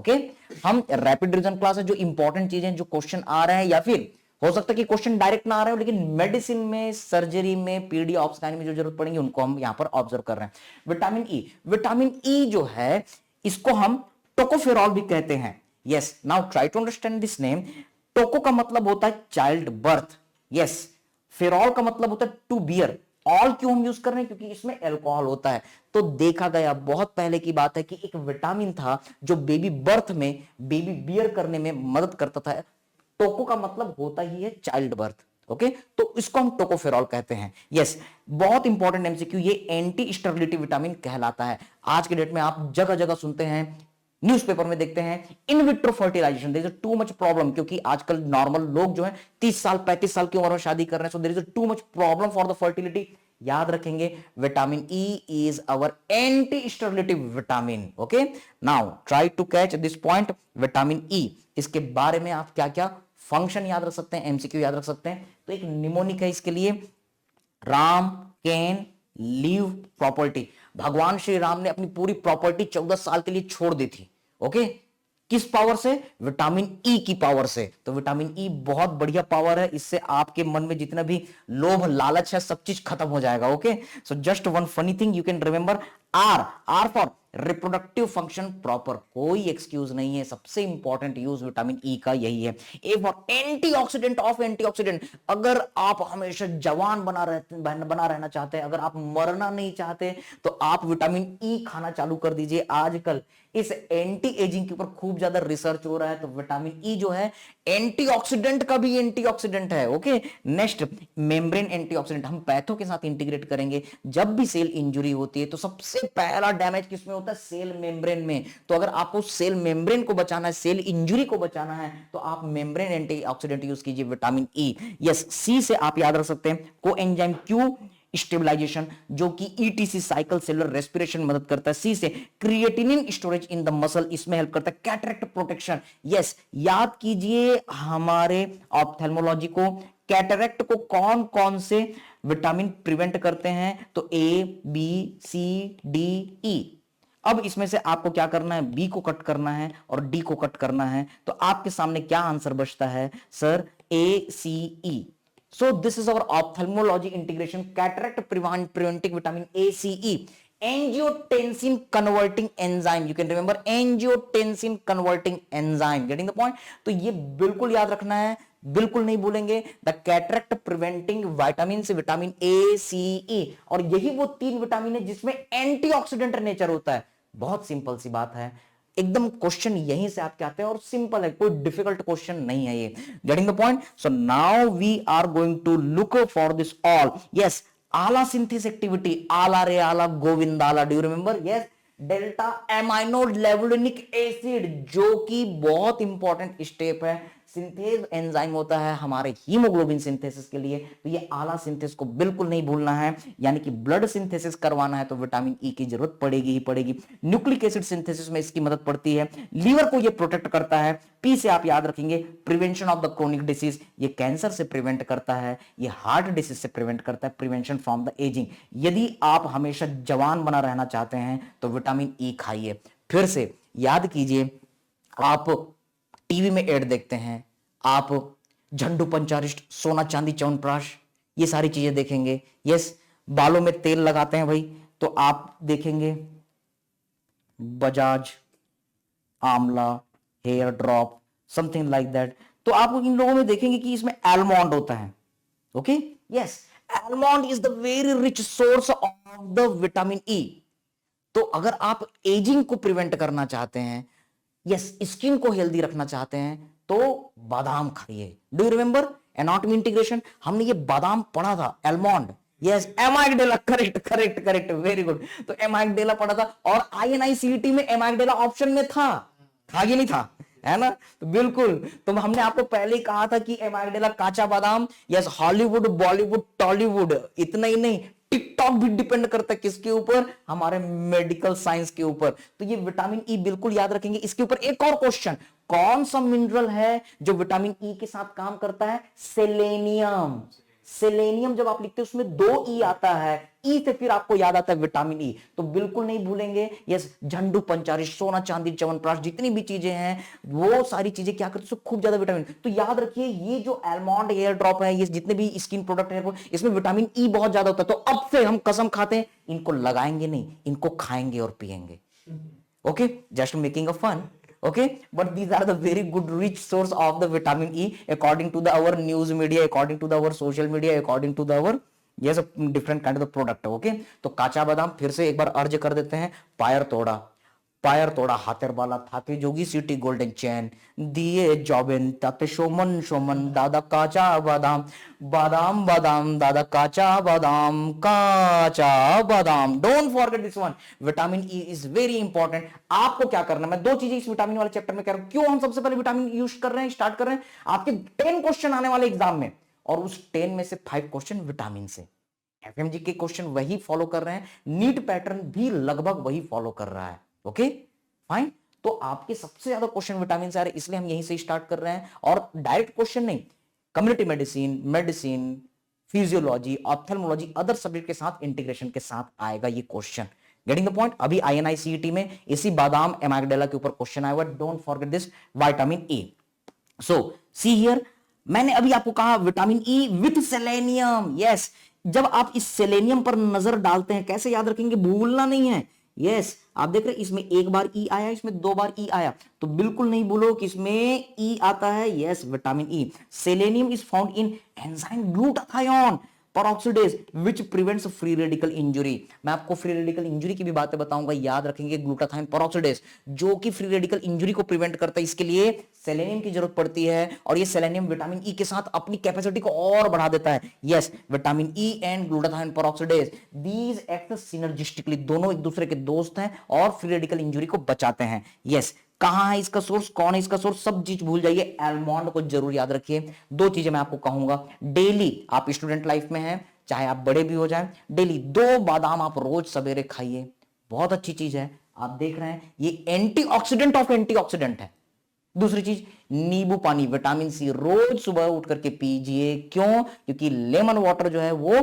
Okay. हम rapid revision class है, जो इंपॉर्टेंट चीजें जो क्वेश्चन आ रहे हैं, या फिर हो सकता है कि क्वेश्चन डायरेक्ट ना आ रहे हो, लेकिन मेडिसिन में, सर्जरी में, पीडी ऑप्शन में जो जरूरत पड़ेगी उनको हम यहां पर ऑब्जर्व कर रहे हैं। विटामिन ई, विटामिन ई जो है इसको हम टोकोफेरॉल भी कहते हैं। Yes, now try to understand this name. Toco का मतलब होता है चाइल्ड बर्थ, यस। फेरॉल का मतलब होता है टू बियर। ऑल क्यों हम यूज कर रहे हैं? क्योंकि इसमें अल्कोहल होता है। तो देखा गया, बहुत पहले की बात है कि एक विटामिन था जो बेबी बर्थ में, बेबी बियर करने में मदद करता था। टोको का मतलब होता ही है चाइल्ड बर्थ, ओके। तो इसको हम टोकोफेरॉल कहते हैं। यस, बहुत इंपॉर्टेंट एमसीक्यू, ये एंटी स्टेरिलिटी विटामिन कहलाता है। आज के डेट में आप जगह जगह सुनते हैं, न्यूज़पेपर में देखते हैं, in vitro fertilisation, there is too much problem, क्योंकि आजकल नॉर्मल लोग जो है 30 साल 35 साल की उम्र में शादी कर रहे हैं, so there is too much problem for the fertility. याद रखेंगे, vitamin E is our anti sterility vitamin, okay. Now try to catch this point, vitamin E, इसके बारे में आप क्या क्या फंक्शन याद रख सकते हैं, एमसीक्यू याद रख सकते हैं। तो एक निमोनिक है इसके लिए, राम कैन लीव प्रॉपर्टी। भगवान श्री राम ने अपनी पूरी प्रॉपर्टी 14 साल के लिए छोड़ दी थी, ओके। किस पावर से? विटामिन ई की पावर से। तो विटामिन ई बहुत बढ़िया पावर है, इससे आपके मन में जितना भी लोभ लालच है सब चीज खत्म हो जाएगा, okay. So just one funny thing you can remember, R, R for reproductive function proper, कोई एक्सक्यूज नहीं है, सबसे इंपॉर्टेंट यूज विटामिन ई का यही है। A for antioxidant of antioxidant, अगर आप हमेशा जवान बना रहना चाहते हैं, अगर आप मरना नहीं चाहते, तो आप विटामिन ई खाना चालू कर दीजिए। आजकल इस एंटी एजिंग के ऊपर खूब ज्यादा रिसर्च हो रहा है, तो विटामिन ई जो है एंटीऑक्सीडेंट का भी एंटीऑक्सीडेंट है, ओके। नेक्स्ट, मेम्ब्रेन एंटीऑक्सीडेंट, हम पैथो के साथ इंटीग्रेट करेंगे। जब भी सेल इंजुरी होती है तो सबसे पहला डैमेज किसमें होता है? सेल मेम्ब्रेन में। तो अगर आपको सेल मेम्ब्रेन को बचाना है, सेल इंजुरी को बचाना है, तो आप मेम्ब्रेन एंटीऑक्सीडेंट यूज कीजिए, विटामिन ई। यस, सी से आप याद रख सकते हैं कोएंजाइम क्यू स्टेबलाइजेशन, जो कि ईटीसी साइकिल सेलुलर रेस्पिरेशन मदद करता है। सी से creatinine storage in the muscle, इसमें हेल्प करता है। कैटरेक्ट प्रोटेक्शन, यस, याद कीजिए हमारे ऑप्थेल्मोलॉजी को, कैटरेक्ट को कौन कौन से विटामिन प्रिवेंट करते हैं? तो ए, बी, सी, डी, ई। अब इसमें से आपको क्या करना है? बी को कट करना है और डी को कट करना है। तो आपके सामने क्या आंसर बचता है? Sir, A, C, E. So this is our ophthalmology integration, cataract preventing vitamin A, C, E, angiotensin converting enzyme, you can remember angiotensin converting enzyme, getting the point? तो ये बिल्कुल याद रखना है, बिल्कुल नहीं भूलेंगे। द कैटरेक्ट प्रिवेंटिंग विटामिन से विटामिन ए, सी, ई, और यही वो 3 विटामिन है जिसमें एंटीऑक्सीडेंट नेचर होता है। बहुत सिंपल सी बात है, एकदम क्वेश्चन यहीं से आपके आते हैं और सिंपल है, कोई डिफिकल्ट क्वेश्चन नहीं है ये। Getting the point? So now we are going to look for this all. Yes, ALA synthesis activity, ALA रे आला गोविंदाला, do you remember? Yes, delta amino levulinic acid, जो कि बहुत इंपॉर्टेंट स्टेप है, synthase enzyme होता है हमारे haemoglobin synthesis के लिए। तो ये आला सिंथेसिस को बिल्कुल नहीं भूलना है, यानी कि ब्लड सिंथेसिस करवाना है तो विटामिन ई की जरूरत पड़ेगी ही पड़ेगी। न्यूक्लिक एसिड सिंथेसिस में इसकी मदद पड़ती है। लीवर को ये प्रोटेक्ट करता है। पी से आप याद रखेंगे prevention of the chronic disease, ये कैंसर से प्रिवेंट करता है, ये हार्ट डिसीज से प्रिवेंट करता है, प्रिवेंशन फ्रॉम द एजिंग। यदि आप हमेशा जवान बना रहना चाहते हैं तो विटामिन ई खाइए। फिर से याद कीजिए, आप टीवी में एड देखते हैं, आप झंडू पंचारिष्ट, सोना चांदी च्यवनप्राश, ये सारी चीजें देखेंगे। यस, बालों में तेल लगाते हैं भाई, तो आप देखेंगे Bajaj Amla hair drop, something like that. तो आप इन लोगों में देखेंगे कि इसमें आलमंड होता है, okay. Yes, almond is the very rich source of the vitamin E. तो अगर आप एजिंग को प्रिवेंट करना चाहते हैं, यस, स्किन को हेल्दी रखना चाहते हैं, तो बादाम खाइए। Do you remember anatomy integration? हमने ये बादाम पढ़ा था, almond. Yes, amygdala, correct correct correct, very good. तो एमाइगडेला पढ़ा था, और आईएनआईसीईटी में एमाइगडेला ऑप्शन में था ये नहीं था, है ना? तो बिल्कुल, तो हमने आपको पहले ही कहा था कि एमाइगडेला काचा बादाम। यस, हॉलीवुड, बॉलीवुड, टॉलीवुड, इतना ही नहीं, टिकटॉक भी डिपेंड करता है किसके ऊपर? हमारे मेडिकल साइंस के ऊपर। तो ये विटामिन ई बिल्कुल याद रखेंगे। इसके ऊपर एक और क्वेश्चन, कौन सा मिनरल है जो विटामिन ई के साथ काम करता है? सेलेनियम। सेलेनियम जब आप लिखते हैं उसमें 2 ई आता है, ई से फिर आपको याद आता है विटामिन ई, तो बिल्कुल नहीं भूलेंगे। यस, झंडू पंचारी, सोना चांदी च्यवनप्राश, जितनी भी चीजें हैं वो सारी चीजें क्या करती है, खूब ज्यादा विटामिन। तो याद रखिए ये जो आलमंड हेयर ड्रॉप है, ये जितने भी स्किन प्रोडक्ट है, इसमें विटामिन ई बहुत ज्यादा होता है। तो अब से हम कसम खाते हैं इनको लगाएंगे नहीं, इनको खाएंगे और पिएंगे। Okay, just making a fun. Okay, but these are the very good rich source of the vitamin E according to the our news media, according to the our social media, according to the our yes different kind of the product. Okay, तो काचा बादाम फिर से एक बार अर्ज कर देते हैं। पायर तोड़ा हाथेर बाला थाके जोगी सिटी गोल्डन चैन दिए जॉबिन ताते शोमन शोमन दादा काचा बादाम बादाम बादाम दादा काचा बादाम। Don't forget this one, vitamin E is very important. आपको क्या करना है, मैं 2 चीजें इस विटामिन वाले चैप्टर में कह रहा हूं। क्यों हम सबसे पहले विटामिन यूज कर रहे हैं, स्टार्ट कर रहे हैं, आपके 10 क्वेश्चन आने वाले एग्जाम में, और उस 10 में से 5 क्वेश्चन विटामिन से। एफएमजी के क्वेश्चन वही फॉलो कर रहे हैं, नीट पैटर्न भी लगभग वही फॉलो कर रहा है। ओके फाइन, तो आपके सबसे ज्यादा क्वेश्चन विटामिन से आ रहे हैं, इसलिए हम यहीं से स्टार्ट कर रहे हैं। और डायरेक्ट क्वेश्चन नहीं, community medicine, physiology, ophthalmology, other subject के साथ इंटीग्रेशन के साथ आएगा ये क्वेश्चन। Getting the point. अभी आईएनआई सीईटी में इसी बादाम एमागडेला के ऊपर क्वेश्चन आया हुआ, don't forget this vitamin E. So see here, मैंने अभी आपको कहा vitamin E with selenium. Yes, जब आप इस सेलेनियम पर नजर डालते हैं, कैसे याद रखेंगे, भूलना नहीं है। यस, आप देख रहे हैं इसमें 1 बार ई आया, इसमें 2 बार ई आया, तो बिल्कुल नहीं भूलो कि इसमें ई आता है। Yes, vitamin E. Selenium is found in enzyme glutathione peroxidase which prevents free radical injury। मैं आपको फ्री रेडिकल इंजुरी की भी बातें बताऊंगा, याद रखेंगे। ग्लूटाथाइन पेरोक्सिडेज जो कि फ्री रेडिकल इंजुरी को प्रिवेंट करता है, इसके लिए सेलेनियम की जरूरत पड़ती है, और ये सेलेनियम विटामिन ई के साथ अपनी कैपेसिटी को और बढ़ा देता है। Yes, vitamin E and glutathione peroxidase these act synergistically, दोनों एक दूसरे के दोस्त हैं और फ्री रेडिकल इंजुरी को बचाते हैं। यस, कहां है इसका सोर्स, कौन है इसका सोर्स, सब चीज भूल जाइए, आलमंड को जरूर याद रखिए। 2 चीजें मैं आपको कहूंगा, डेली आप स्टूडेंट लाइफ में हैं, चाहे आप बड़े भी हो जाएं, डेली 2 बादाम आप रोज सवेरे खाइए, बहुत अच्छी चीज है। आप देख रहे हैं ये एंटीऑक्सीडेंट ऑफ एंटीऑक्सीडेंट है। दूसरी चीज, नींबू पानी, विटामिन सी रोज सुबह उठ करके पीजिए। क्यों? क्योंकि लेमन वाटर जो है वो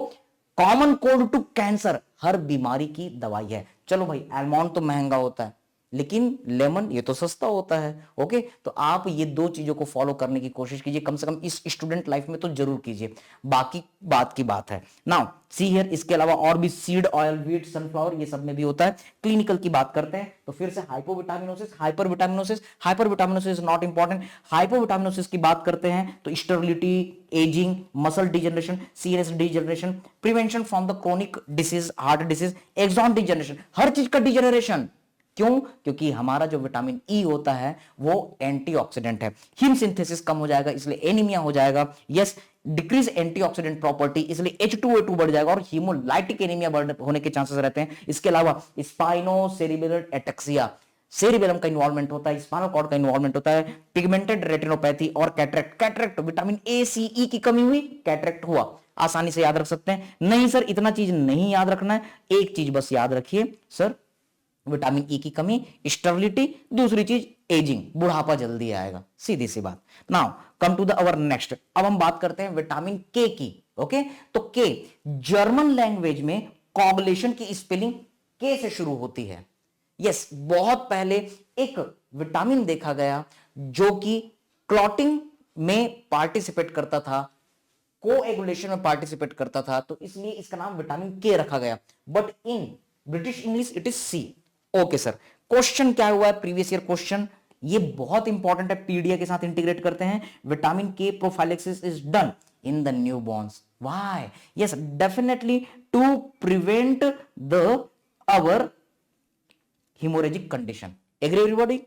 कॉमन कोल्ड टू कैंसर, हर बीमारी की दवाई है। चलो भाई, आलमंड तो महंगा होता है, लेकिन लेमन ये तो सस्ता होता है। ओके, तो आप ये 2 चीजों को फॉलो करने की कोशिश कीजिए, कम से कम इस स्टूडेंट लाइफ में तो जरूर कीजिए। बाकी बात की बात है। नाउ सी हियर, इसके अलावा और भी सीड ऑयल, व्हीट, सनफ्लावर, ये सब में भी होता है। क्लिनिकल की बात करते हैं तो फिर से hypovitaminosis, hypervitaminosis not important. Hypovitaminosis की बात करते हैं तो sterility, ageing, muscle degeneration, CNS degeneration, prevention from the chronic disease, heart disease, axon degeneration, हर चीज का डिजनरेशन। क्यों? क्योंकि हमारा जो विटामिन ई होता है वो एंटीऑक्सीडेंट है। हिम सिंथेसिस कम हो जाएगा, इसलिए एनीमिया हो जाएगा। यस, डिक्रीज एंटीऑक्सीडेंट प्रॉपर्टी, इसलिए H2A2 बढ़ जाएगा और हीमोलाइटिक एनीमिया होने के चांसेस रहते हैं। इसके अलावा स्पाइनोसेरिबेलर एटेक्सिया, सेरिबेलम का इन्वॉल्वमेंट होता है, स्पाइनल कॉर्ड का इन्वॉल्वमेंट होता है, पिगमेंटेड रेटिनोपैथी और कैटरेक्ट, विटामिन ए सी ई की कमी हुई, कैटरेक्ट हुआ। आसानी से याद रख सकते हैं। नहीं सर, इतना चीज नहीं याद रखना है, एक चीज बस याद रखिए सर, विटामिन ई की कमी, स्टेरिलिटी, दूसरी चीज एजिंग, बुढ़ापा जल्दी आएगा, सीधी सी बात। Now come to the our next. अब हम बात करते हैं विटामिन के की। ओके, तो के जर्मन लैंग्वेज में कॉगुलेशन की स्पेलिंग के से शुरू होती है। यस, बहुत पहले एक विटामिन देखा गया जो कि क्लॉटिंग में पार्टिसिपेट करता था, कोएगुलेशन में पार्टिसिपेट करता था, तो इसलिए इसका नाम विटामिन के रखा गया। But in British English it is C. Okay sir, question क्या हुआ है, प्रीवियस ईयर क्वेश्चन, ये बहुत इंपॉर्टेंट है, पीडीए के साथ इंटीग्रेट करते हैं। Vitamin K prophylaxis is done in the newborns. Why? Yes, definitely to prevent the our haemorrhagic condition. Agree everybody?